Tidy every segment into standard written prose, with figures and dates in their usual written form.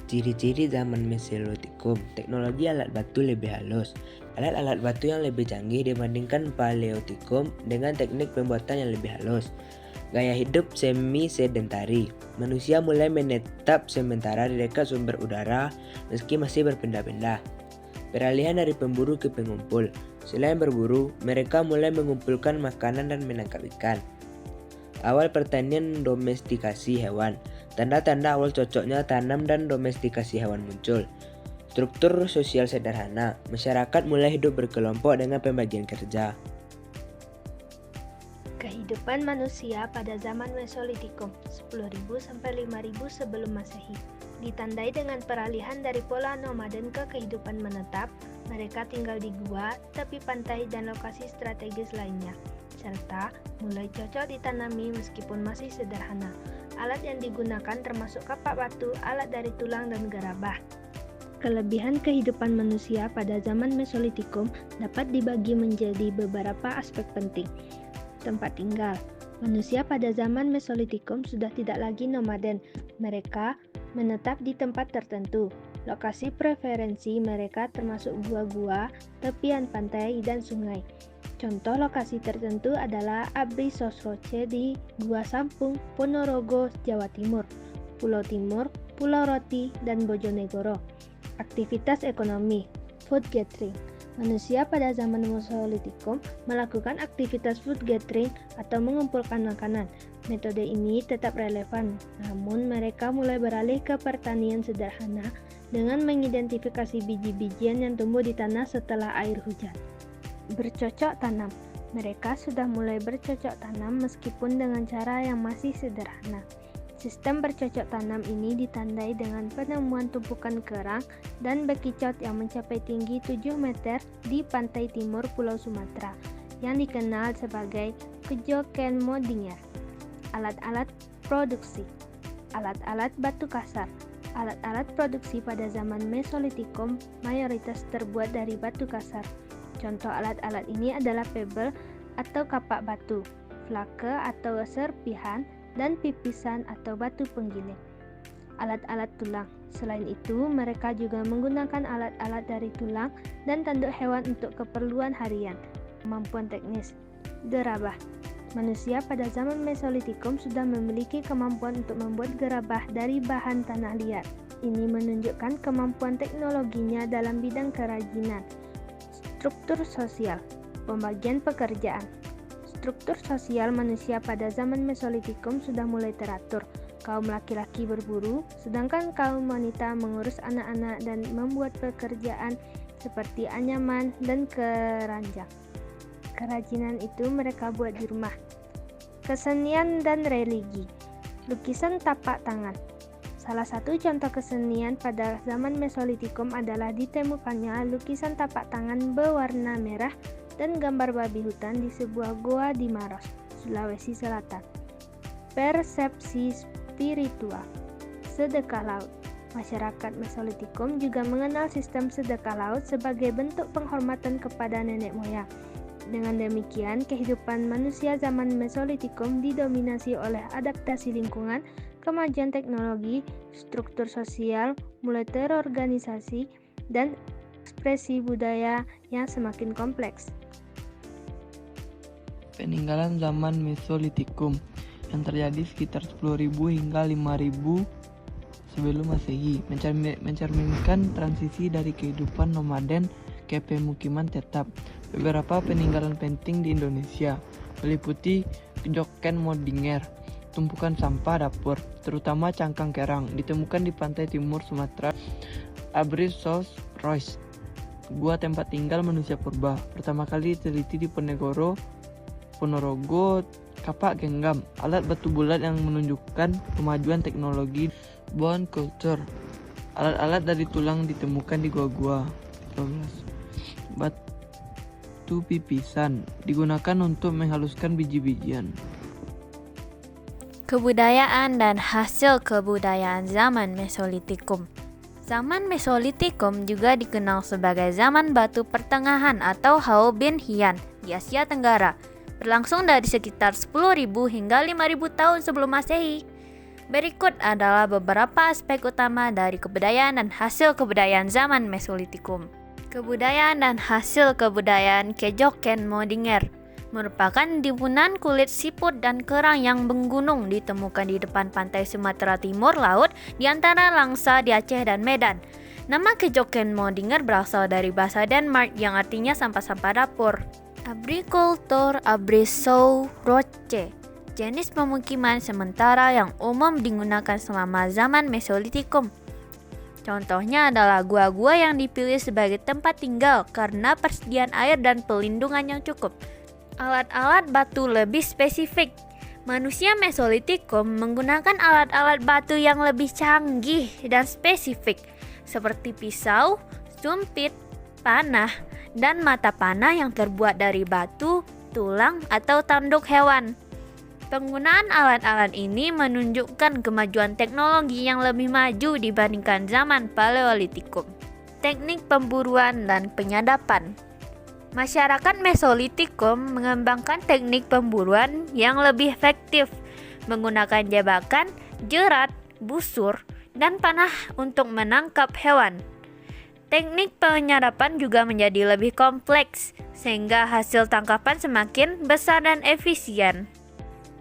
Ciri-ciri zaman Mesolitikum, teknologi alat batu lebih halus. Alat-alat batu yang lebih canggih dibandingkan Paleolitikum dengan teknik pembuatan yang lebih halus. Gaya hidup semi-sedentari. Manusia mulai menetap sementara di dekat sumber udara meski masih berpindah-pindah. Peralihan dari pemburu ke pengumpul. Selain berburu, mereka mulai mengumpulkan makanan dan menangkap ikan. Awal pertanian domestikasi hewan. Tanda-tanda awal cocoknya tanam dan domestikasi hewan muncul. Struktur sosial sederhana. Masyarakat mulai hidup berkelompok dengan pembagian kerja. Kehidupan manusia pada zaman Mesolitikum 10.000 sampai 5.000 sebelum Masehi ditandai dengan peralihan dari pola nomaden ke kehidupan menetap. Mereka tinggal di gua, tepi pantai, dan lokasi strategis lainnya, serta mulai cocok ditanami meskipun masih sederhana. Alat yang digunakan termasuk kapak batu, alat dari tulang, dan gerabah. Kelebihan kehidupan manusia pada zaman Mesolitikum dapat dibagi menjadi beberapa aspek penting. Tempat tinggal. Manusia pada zaman Mesolitikum sudah tidak lagi nomaden. Mereka menetap di tempat tertentu. Lokasi preferensi mereka termasuk gua-gua, tepian pantai, dan sungai. Contoh lokasi tertentu adalah Abri Sosroce di Gua Sampung, Ponorogo, Jawa Timur, Pulau Timur, Pulau Roti, dan Bojonegoro. Aktivitas ekonomi, food gathering. Manusia pada zaman Mesolitikum melakukan aktivitas food gathering atau mengumpulkan makanan. Metode ini tetap relevan, namun mereka mulai beralih ke pertanian sederhana dengan mengidentifikasi biji-bijian yang tumbuh di tanah setelah air hujan. Bercocok tanam. Mereka sudah mulai bercocok tanam meskipun dengan cara yang masih sederhana. Sistem bercocok tanam ini ditandai dengan penemuan tumpukan kerang dan bekicot yang mencapai tinggi 7 meter di pantai timur Pulau Sumatera, yang dikenal sebagai Kejokenmodinger. Alat-alat produksi. Alat-alat batu kasar. Alat-alat produksi pada zaman Mesolitikum mayoritas terbuat dari batu kasar. Contoh alat-alat ini adalah pebble atau kapak batu, flake atau serpihan, dan pipisan atau batu penggiling. Alat-alat tulang. Selain itu, mereka juga menggunakan alat-alat dari tulang dan tanduk hewan untuk keperluan harian. Kemampuan teknis. Gerabah. Manusia pada zaman Mesolitikum sudah memiliki kemampuan untuk membuat gerabah dari bahan tanah liat. Ini menunjukkan kemampuan teknologinya dalam bidang kerajinan. Struktur sosial. Pembagian pekerjaan. Struktur sosial manusia pada zaman Mesolitikum sudah mulai teratur. Kaum laki-laki berburu, sedangkan kaum wanita mengurus anak-anak dan membuat pekerjaan seperti anyaman dan keranjang. Kerajinan itu mereka buat di rumah. Kesenian dan religi. Lukisan tapak tangan. Salah satu contoh kesenian pada zaman Mesolitikum adalah ditemukannya lukisan tapak tangan berwarna merah dan gambar babi hutan di sebuah goa di Maros, Sulawesi Selatan. Persepsi spiritual. Sedekah laut. Masyarakat Mesolitikum juga mengenal sistem sedekah laut sebagai bentuk penghormatan kepada nenek moyang. Dengan demikian, kehidupan manusia zaman Mesolitikum didominasi oleh adaptasi lingkungan, kemajuan teknologi, struktur sosial mulai terorganisasi, dan ekspresi budaya yang semakin kompleks. Peninggalan zaman Mesolitikum yang terjadi sekitar 10.000 hingga 5.000 sebelum Masehi mencerminkan transisi dari kehidupan nomaden ke pemukiman tetap. Beberapa peninggalan penting di Indonesia meliputi Kejokenmodinger, tumpukan sampah dapur, terutama cangkang kerang, ditemukan di pantai timur Sumatera. Abri Sosroce, gua tempat tinggal manusia purba, pertama kali diteliti di Ponorogo. Kapak genggam, alat batu bulat yang menunjukkan kemajuan teknologi. Bone culture, alat-alat dari tulang ditemukan di gua-gua. 12. Batu pipisan, digunakan untuk menghaluskan biji-bijian. Kebudayaan dan hasil kebudayaan zaman Mesolitikum. Zaman Mesolitikum juga dikenal sebagai zaman batu pertengahan atau Hao Bin Hian di Asia Tenggara, berlangsung dari sekitar 10.000 hingga 5.000 tahun sebelum Masehi. Berikut adalah beberapa aspek utama dari kebudayaan dan hasil kebudayaan zaman Mesolitikum. Kebudayaan dan hasil kebudayaan Kejoken Modinger merupakan timbunan kulit siput dan kerang yang menggunung ditemukan di depan pantai Sumatera Timur Laut di antara Langsa di Aceh dan Medan. Nama Kejoken Modinger berasal dari bahasa Denmark yang artinya sampah-sampah dapur. Agrikultur Abrisouroche, jenis pemukiman sementara yang umum digunakan selama zaman Mesolitikum. Contohnya adalah gua-gua yang dipilih sebagai tempat tinggal karena persediaan air dan pelindungan yang cukup. Alat-alat batu lebih spesifik. Manusia Mesolitikum menggunakan alat-alat batu yang lebih canggih dan spesifik, seperti pisau, sumpit, panah, dan mata panah yang terbuat dari batu, tulang, atau tanduk hewan. Penggunaan alat-alat ini menunjukkan kemajuan teknologi yang lebih maju dibandingkan zaman Paleolitikum. Teknik pemburuan dan penyadapan. Masyarakat Mesolitikum mengembangkan teknik pemburuan yang lebih efektif, menggunakan jebakan, jerat, busur, dan panah untuk menangkap hewan. Teknik penyadapan juga menjadi lebih kompleks, sehingga hasil tangkapan semakin besar dan efisien.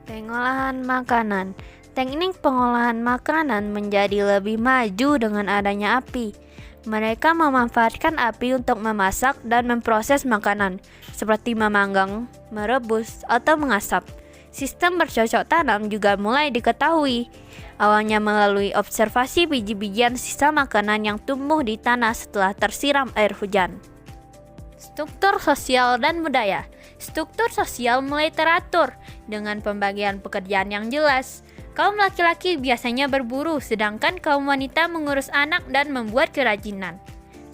Pengolahan makanan. Teknik pengolahan makanan menjadi lebih maju dengan adanya api. Mereka memanfaatkan api untuk memasak dan memproses makanan, seperti memanggang, merebus, atau mengasap. Sistem bercocok tanam juga mulai diketahui, awalnya melalui observasi biji-bijian sisa makanan yang tumbuh di tanah setelah tersiram air hujan. Struktur sosial dan budaya. Struktur sosial mulai teratur dengan pembagian pekerjaan yang jelas. Kaum laki-laki biasanya berburu, sedangkan kaum wanita mengurus anak dan membuat kerajinan.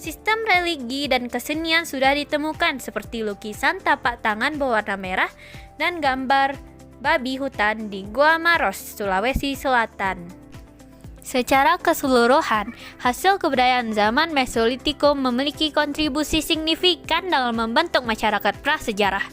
Sistem religi dan kesenian sudah ditemukan seperti lukisan tapak tangan berwarna merah dan gambar babi hutan di Gua Maros, Sulawesi Selatan. Secara keseluruhan, hasil kebudayaan zaman Mesolitikum memiliki kontribusi signifikan dalam membentuk masyarakat prasejarah.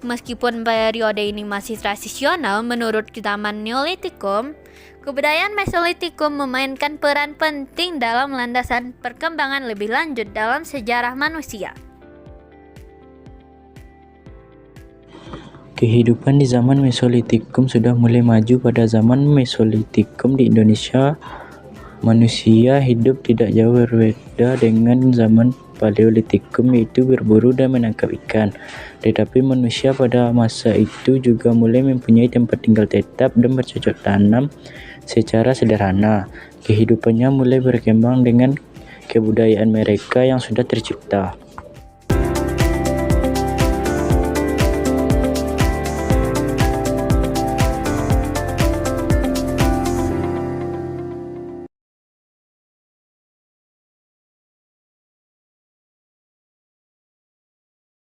Meskipun periode ini masih transisional menurut zaman Neolitikum, kebudayaan Mesolitikum memainkan peran penting dalam landasan perkembangan lebih lanjut dalam sejarah manusia. Kehidupan di zaman Mesolitikum sudah mulai maju. Pada zaman Mesolitikum di Indonesia, manusia hidup tidak jauh berbeda dengan zaman Paleolitikum, yaitu berburu dan menangkap ikan. Tetapi manusia pada masa itu juga mulai mempunyai tempat tinggal tetap dan bercocok tanam secara sederhana. Kehidupannya mulai berkembang dengan kebudayaan mereka yang sudah tercipta.